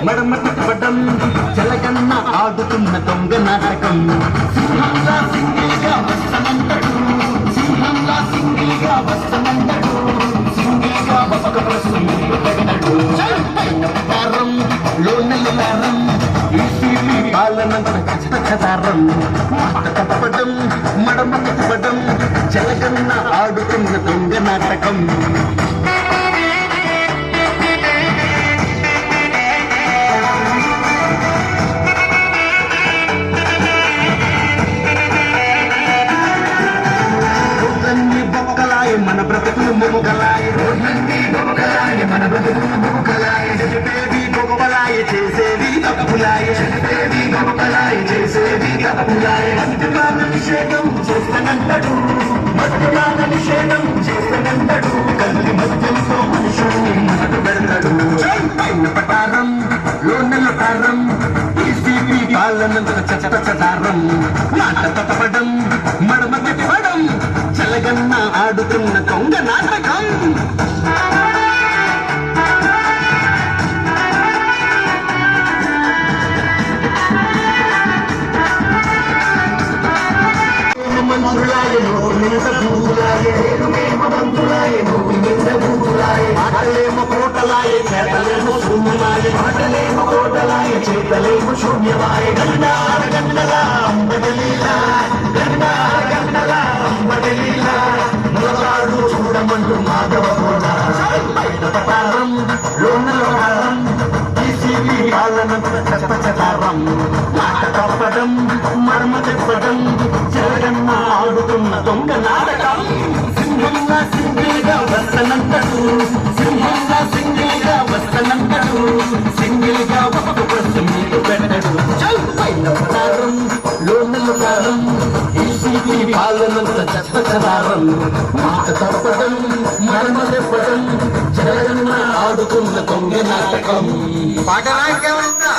మడమ తప్పడం జలగన్న ఆడుతున్న దొంగ నాటకం సింహంలా సింగిల్గా వస్తనంతడు సింహంలా సింగిల్గా వస్తనంతడు సింగిల్గా బసక ప్రశ్నలు తగినడు పైన ప్రకారం లోనెల్లారం ఈసీపీ పాలనంత ఖచ్చితారం మాట తప్పడం మడమ తప్పడం జలగన్న ఆడుతున్న దొంగ నాటకం మన బ్రతుకులు ముముగలాయ మన బ్రతుకులు ముముగలాయ చెప్పేది గొప్పలాయ చేసేది తప్పులాయ చెప్పేది గొప్పలాయ చేసేది తప్పులాయ మద్యపాన నిషేధం చేస్తానంటాడు మద్యపాన నిషేధం చేస్తానంటాడు కల్లి మద్యంతో మనుషుల్ని మనకు పెడతాడు పైన పటారం లోనెల తారం ఈసీపీ పాలనంత చటారం మాట తప్పడం మడమ తిప్పడం చలగన్న ఆడుతున్న దొంగ నాటకం మంత్రులాయను నింద భూలాయేమో మంత్రులాయను నింద భూలాయ మాటలేమో కోటలాయ చేతలేమో శూన్యమాయ మాటలేమో కోటలాయ చేతలేమో శూన్యమాయ గండార గండల అంబడలీలా గండార గండల అంబడలీలా మొలగాడు చూడమంటూ మాధవ పైన పటారం లోనలోహారం ఈసీపీ పాలనంత చటారం మాట తప్పడం మర్మ చెప్పడం జరగన్న ఆడుతున్న దొంగ నాటకం సింహంలా సింగిల్గా వస్తనంటాడు సింహంలా సింగిల్గా వస్తనంటాడు సింగిల్గా ఒక ప్రశ్న మీకు పెట్టడు పైన పటారం లోనలోహారం ఈసీపీ పాలనంత చటారం మాట తప్పడం మర్మ చెప్పడం జరగన్న ఆడుతున్న దొంగ నాటకం పాట రాయకేమన్నా